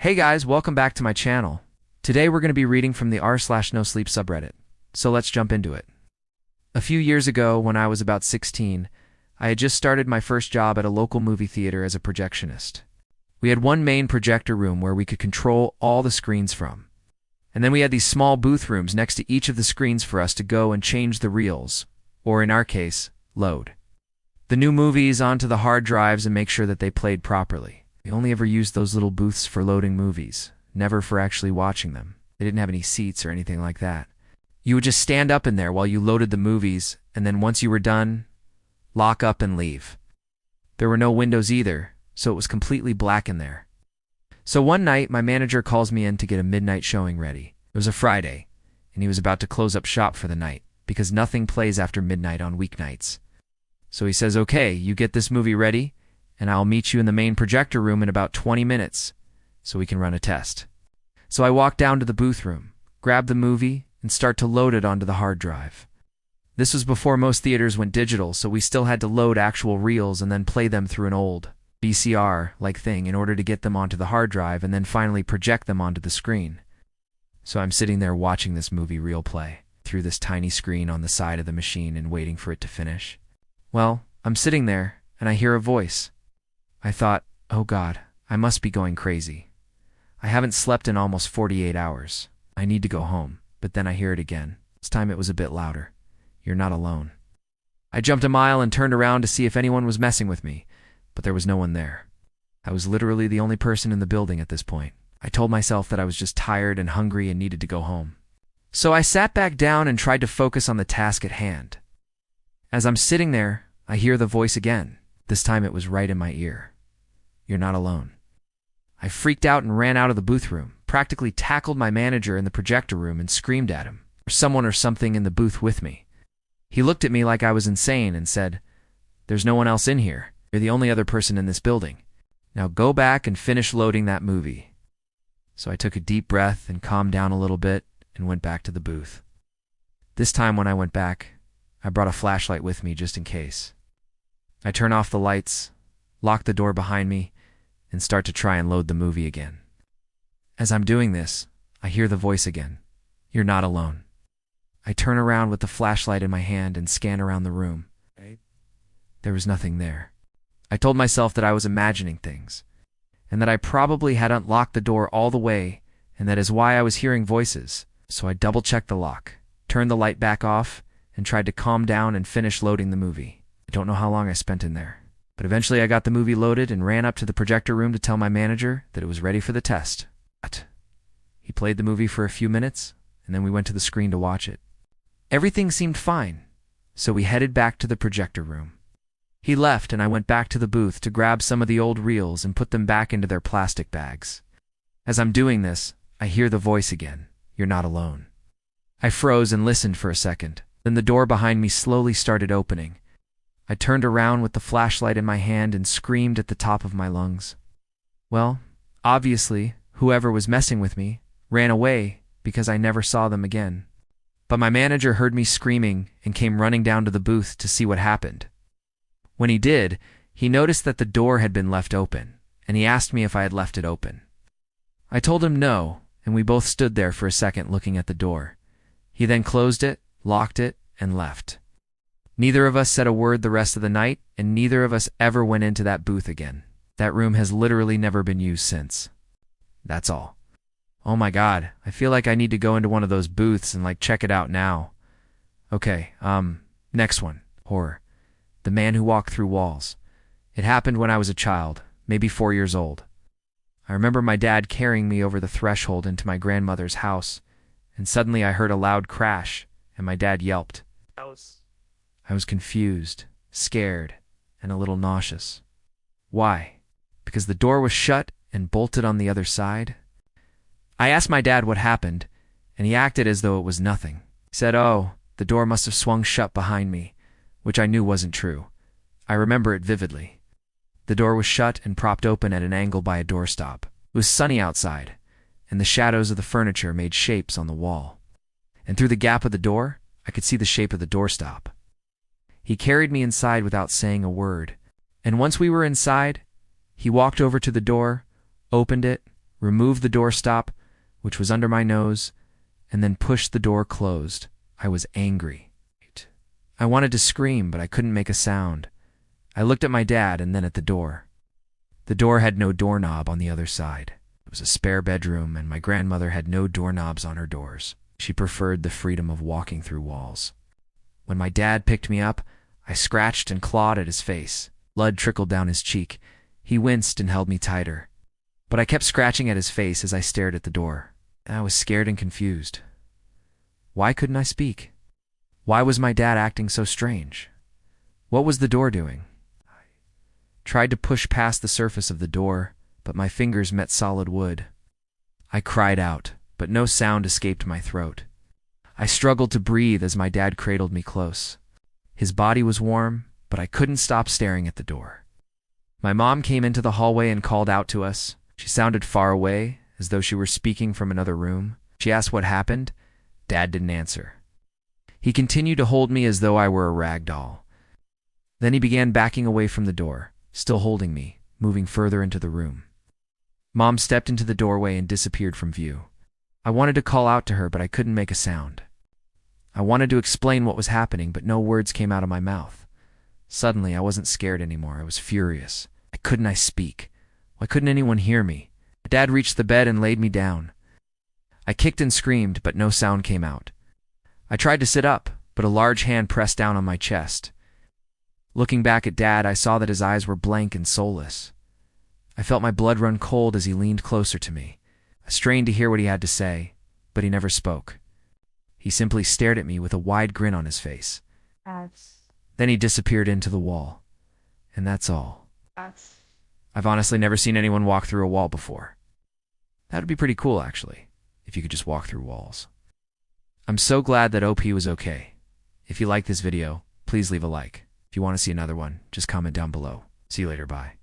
Hey guys, welcome back to my channel. Today we're going to be reading from the r/no-sleep subreddit, so let's jump into it. A few years ago, when I was about 16, I had just started my first job at a local movie theater as a projectionist. We had one main projector room where we could control all the screens from. And then we had these small booth rooms next to each of the screens for us to go and change the reels, or in our case, load the new movies onto the hard drives and make sure that they played properly. We only ever used those little booths for loading movies, never for actually watching them. They didn't have any seats or anything like that. You would just stand up in there while you loaded the movies, and then once you were done, lock up and leave. There were no windows either, so it was completely black in there. So one night, my manager calls me in to get a midnight showing ready. It was a Friday, and he was about to close up shop for the night, because nothing plays after midnight on weeknights. So he says, "Okay, you get this movie ready, and I'll meet you in the main projector room in about 20 minutes, so we can run a test." So I walk down to the booth room, grab the movie, and start to load it onto the hard drive. This was before most theaters went digital, so we still had to load actual reels and then play them through an old VCR-like thing in order to get them onto the hard drive and then finally project them onto the screen. So I'm sitting there watching this movie reel play through this tiny screen on the side of the machine and waiting for it to finish. Well, I'm sitting there, and I hear a voice. I thought, oh God, I must be going crazy. I haven't slept in almost 48 hours. I need to go home. But then I hear it again. This time it was a bit louder. "You're not alone." I jumped a mile and turned around to see if anyone was messing with me, but there was no one there. I was literally the only person in the building at this point. I told myself that I was just tired and hungry and needed to go home. So I sat back down and tried to focus on the task at hand. As I'm sitting there, I hear the voice again. This time it was right in my ear. "You're not alone." I freaked out and ran out of the booth room, practically tackled my manager in the projector room and screamed at him, or someone or something in the booth with me. He looked at me like I was insane and said, "There's no one else in here. You're the only other person in this building. Now go back and finish loading that movie." So I took a deep breath and calmed down a little bit and went back to the booth. This time when I went back, I brought a flashlight with me just in case. I turn off the lights, lock the door behind me, and start to try and load the movie again. As I'm doing this, I hear the voice again. "You're not alone." I turn around with the flashlight in my hand and scan around the room. There was nothing there. I told myself that I was imagining things, and that I probably hadn't unlocked the door all the way, and that is why I was hearing voices. So I double-checked the lock, turned the light back off, and tried to calm down and finish loading the movie. I don't know how long I spent in there, but eventually I got the movie loaded and ran up to the projector room to tell my manager that it was ready for the test. He played the movie for a few minutes, and then we went to the screen to watch it. Everything seemed fine, so we headed back to the projector room. He left, and I went back to the booth to grab some of the old reels and put them back into their plastic bags. As I'm doing this, I hear the voice again. "You're not alone." I froze and listened for a second. Then the door behind me slowly started opening. I turned around with the flashlight in my hand and screamed at the top of my lungs. Well, obviously, whoever was messing with me ran away because I never saw them again. But my manager heard me screaming and came running down to the booth to see what happened. When he did, he noticed that the door had been left open, and he asked me if I had left it open. I told him no, and we both stood there for a second looking at the door. He then closed it, locked it, and left. Neither of us said a word the rest of the night, and neither of us ever went into that booth again. That room has literally never been used since. That's all. Oh my God, I feel like I need to go into one of those booths and check it out now. Okay, next one. Horror. The man who walked through walls. It happened when I was a child, maybe 4 years old. I remember my dad carrying me over the threshold into my grandmother's house, and suddenly I heard a loud crash, and my dad yelped. I was confused, scared, and a little nauseous. Why? Because the door was shut and bolted on the other side? I asked my dad what happened, and he acted as though it was nothing. He said, "Oh, the door must have swung shut behind me," which I knew wasn't true. I remember it vividly. The door was shut and propped open at an angle by a doorstop. It was sunny outside, and the shadows of the furniture made shapes on the wall. And through the gap of the door, I could see the shape of the doorstop. He carried me inside without saying a word, and once we were inside, he walked over to the door, opened it, removed the doorstop, which was under my nose, and then pushed the door closed. I was angry. I wanted to scream, but I couldn't make a sound. I looked at my dad and then at the door. The door had no doorknob on the other side. It was a spare bedroom, and my grandmother had no doorknobs on her doors. She preferred the freedom of walking through walls. When my dad picked me up, I scratched and clawed at his face. Blood trickled down his cheek. He winced and held me tighter. But I kept scratching at his face as I stared at the door. I was scared and confused. Why couldn't I speak? Why was my dad acting so strange? What was the door doing? I tried to push past the surface of the door, but my fingers met solid wood. I cried out, but no sound escaped my throat. I struggled to breathe as my dad cradled me close. His body was warm, but I couldn't stop staring at the door. My mom came into the hallway and called out to us. She sounded far away, as though she were speaking from another room. She asked what happened. Dad didn't answer. He continued to hold me as though I were a rag doll. Then he began backing away from the door, still holding me, moving further into the room. Mom stepped into the doorway and disappeared from view. I wanted to call out to her, but I couldn't make a sound. I wanted to explain what was happening, but no words came out of my mouth. Suddenly, I wasn't scared anymore. I was furious. Why couldn't I speak? Why couldn't anyone hear me? Dad reached the bed and laid me down. I kicked and screamed, but no sound came out. I tried to sit up, but a large hand pressed down on my chest. Looking back at Dad, I saw that his eyes were blank and soulless. I felt my blood run cold as he leaned closer to me. I strained to hear what he had to say, but he never spoke. He simply stared at me with a wide grin on his face. Then he disappeared into the wall. And that's all. I've honestly never seen anyone walk through a wall before. That would be pretty cool, actually, if you could just walk through walls. I'm so glad that OP was okay. If you like this video, please leave a like. If you want to see another one, just comment down below. See you later, bye.